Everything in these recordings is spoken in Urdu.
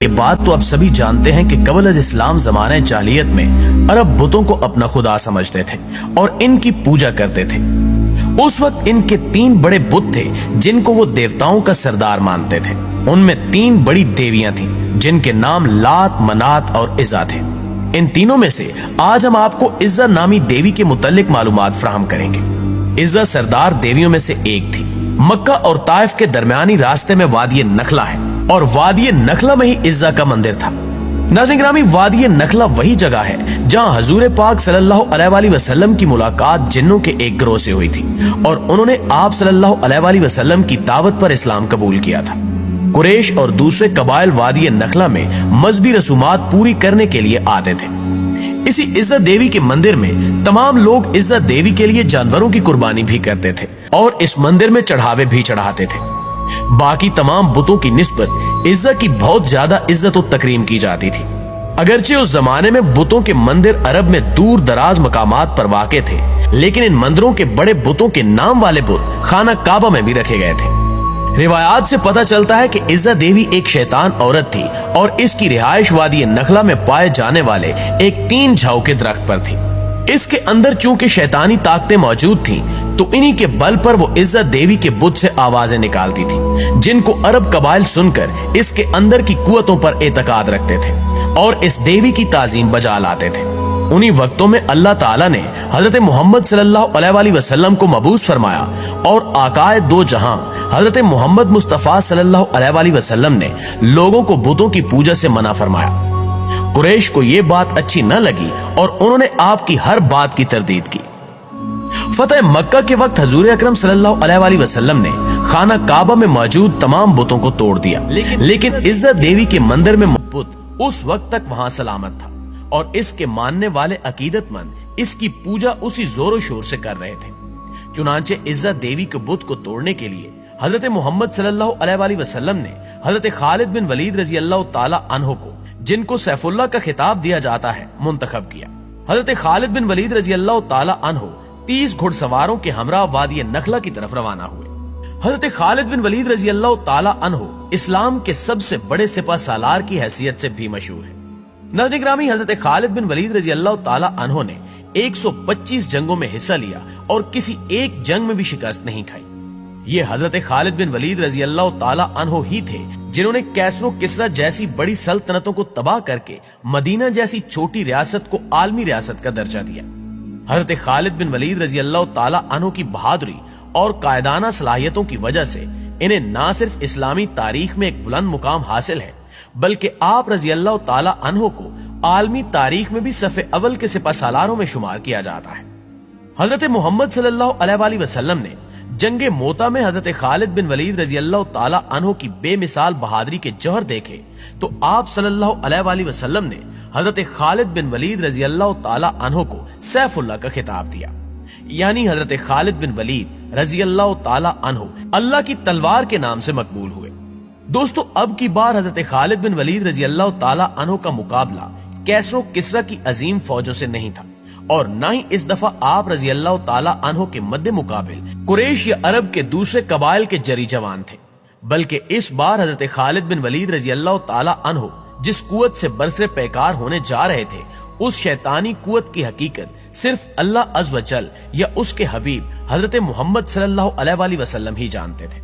یہ بات تو اب سبھی جانتے ہیں کہ قبل از اسلام زمانہ جاہلیت میں عرب بتوں کو اپنا خدا سمجھتے تھے اور ان کی پوجا کرتے تھے۔ اس وقت ان کے 3 بڑے بت تھے جن کو وہ دیوتاؤں کا سردار مانتے تھے۔ ان میں 3 بڑی دیویاں تھیں جن کے نام لات، منات اور عزا تھے۔ ان تینوں میں سے آج ہم آپ کو عزا نامی دیوی کے متعلق معلومات فراہم کریں گے۔ عزا سردار دیویوں میں سے ایک تھی۔ مکہ اور طائف کے درمیانی راستے میں وادی نخلا ہے اور وادی نخلا میں ہی عزا کا مندر تھا۔ ناظرین گرامی، وادی نخلا وہی جگہ ہے جہاں حضور پاک صلی اللہ علیہ وآلہ وسلم کی ملاقات جنوں کے ایک گروہ سے ہوئی تھی اور انہوں نے آپ صلی اللہ علیہ وآلہ وسلم کی دعوت پر اسلام قبول کیا تھا۔ قریش اور دوسرے قبائل وادی نخلا میں مذہبی رسومات پوری کرنے کے لیے آتے تھے۔ اسی عزا دیوی کے مندر میں تمام لوگ عزا دیوی کے لیے جانوروں کی قربانی بھی کرتے تھے اور اس مندر میں چڑھاوے بھی چڑھاتے تھے۔ باقی تمام بتوں کی نسبت عزا کی بہت زیادہ عزت و تکریم کی جاتی تھی۔ اگرچہ اس زمانے میں بتوں کے مندر عرب میں دور دراز مقامات پر واقع تھے، لیکن ان مندروں کے بڑے بتوں کے نام والے بت خانہ کعبہ میں بھی رکھے گئے تھے۔ روایات سے پتہ چلتا ہے کہ عزا دیوی ایک شیطان عورت تھی اور اس کی رہائش وادی نخلا میں پائے جانے والے ایک 3 جھاؤ کے درخت پر تھی۔ اس کے اندر چونکہ شیطانی طاقتیں موجود تھیں تو انہی کے بل پر وہ عزا دیوی کے بت سے آوازیں نکالتی تھی، جن کو عرب قبائل سن کر اس کے اندر کی قوتوں پر اعتقاد رکھتے تھے اور اس دیوی کی تعظیم بجا لاتے تھے۔ انہی وقتوں میں اللہ تعالیٰ نے حضرت محمد صلی اللہ علیہ وآلہ وسلم کو مبعوث فرمایا اور آقائے دو جہاں حضرت محمد مصطفیٰ صلی اللہ علیہ وآلہ وسلم نے لوگوں کو بتوں کی پوجا سے منع فرمایا۔ قریش کو یہ بات اچھی نہ لگی اور انہوں نے آپ کی ہر بات کی تردید کی۔ فتح مکہ کے وقت حضور اکرم صلی اللہ علیہ وآلہ وسلم نے خانہ کعبہ میں موجود تمام بتوں کو توڑ دیا، لیکن عزا دیوی کے مندر میں بت اس وقت تک وہاں سلامت تھا اور اس کے ماننے والے عقیدت مند اس کی پوجا اسی زور و شور سے کر رہے تھے۔ چنانچہ عزا دیوی کے بت کو توڑنے کے لیے حضرت محمد صلی اللہ علیہ وآلہ وسلم نے حضرت خالد بن ولید رضی اللہ تعالی عنہ کو، جن کو سیف اللہ کا خطاب دیا جاتا ہے، منتخب کیا۔ حضرت خالد بن ولید رضی اللہ تعالی عنہ 30 گھڑ سواروں کے ہمراہ وادی نخلا کی طرف روانہ ہوئے۔ حضرت خالد بن ولید رضی اللہ تعالی عنہ اسلام کے سب سے بڑے سپہ سالار کی حیثیت سے بھی مشہور ہے۔ ناظرین گرامی، حضرت خالد بن ولید رضی اللہ تعالی عنہ نے 125 جنگوں میں حصہ لیا اور کسی ایک جنگ میں بھی شکست نہیں کھائی۔ یہ حضرت خالد بن ولید رضی اللہ تعالی عنہ ہی تھے جنہوں نے کیسر و کسرا جیسی بڑی سلطنتوں کو تباہ کر کے مدینہ جیسی چھوٹی ریاست کو عالمی ریاست کا درجہ دیا۔ حضرت خالد بن ولید رضی اللہ تعالی عنہ کی بہادری اور قائدانہ صلاحیتوں کی وجہ سے انہیں نہ صرف اسلامی تاریخ میں ایک بلند مقام حاصل ہے، بلکہ آپ رضی اللہ تعالی عنہ کو عالمی تاریخ میں بھی صف اول کے سپہ سالاروں میں شمار کیا جاتا ہے۔ حضرت محمد صلی اللہ علیہ وآلہ وسلم نے جنگ موتا میں حضرت خالد بن ولید رضی اللہ تعالی عنہ کی بے مثال بہادری کے جوہر دیکھے تو آپ صلی اللہ علیہ وآلہ وسلم نے حضرت خالد بن ولید رضی اللہ تعالی عنہ کو سیف اللہ کا خطاب دیا، یعنی حضرت خالد بن ولید رضی اللہ تعالی عنہ اللہ کی تلوار کے نام سے مقبول ہوئے۔ دوستو، اب کی بار حضرت خالد بن ولید رضی اللہ تعالی عنہ کا مقابلہ کیسر و کسرا کی عظیم فوجوں سے نہیں تھا اور نہ ہی اس دفعہ آپ رضی اللہ تعالی عنہ کے مد مقابل قریش یا عرب کے دوسرے قبائل کے جری جوان تھے، بلکہ اس بار حضرت خالد بن ولید رضی اللہ تعالی عنہ جس قوت سے برسر پیکار ہونے جا رہے تھے، اس شیطانی قوت کی حقیقت صرف اللہ عز و جل یا اس کے حبیب حضرت محمد صلی اللہ علیہ وآلہ وسلم ہی جانتے تھے۔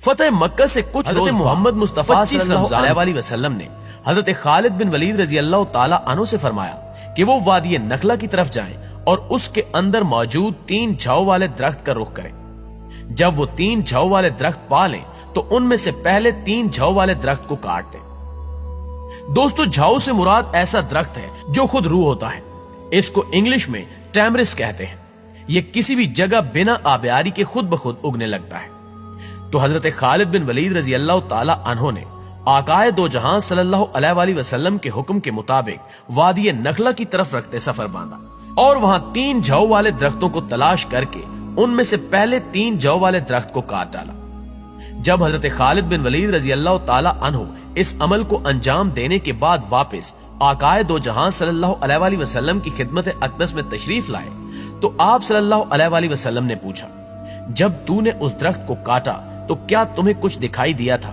فتح مکہ سے کچھ روز محمد مصطفیٰ صلی اللہ علیہ وآلہ وسلم نے حضرت خالد بن ولید رضی اللہ تعالی عنہ سے فرمایا کہ وہ وادی نخلا کی طرف جائیں اور اس کے اندر موجود 3 جھاؤ والے درخت کا رخ کریں۔ جب وہ 3 جھاؤ والے درخت پا لیں تو ان میں سے پہلے 3 جھاؤ والے درخت کو کاٹ دیں۔ دوستو، جھاؤ سے مراد ایسا درخت ہے جو خود روح ہوتا ہے۔ اس کو انگلش میں ٹیمرس کہتے ہیں۔ یہ کسی بھی جگہ بنا آبیاری کے خود بخود اگنے لگتا ہے۔ تو حضرت خالد بن ولید رضی اللہ تعالی عنہ نے آقائے دو جہاں صلی اللہ علیہ وآلہ وسلم کے حکم کے مطابق وادی نخلا کی طرف رکھتے سفر باندھا اور وہاں 3 جھاؤ والے درختوں کو تلاش کر کے ان میں سے پہلے 3 جھاؤ والے درخت کو کاٹ ڈالا۔ جب حضرت خالد بن ولید رضی اللہ تعالی عنہ اس عمل کو انجام دینے کے بعد واپس آقائے دو جہاں صلی اللہ علیہ وآلہ وسلم کی خدمت اقدس میں تشریف لائے تو آپ صلی اللہ علیہ وآلہ وسلم نے پوچھا، جب تو نے اس درخت کو کاٹا تو کیا تمہیں کچھ دکھائی دیا تھا؟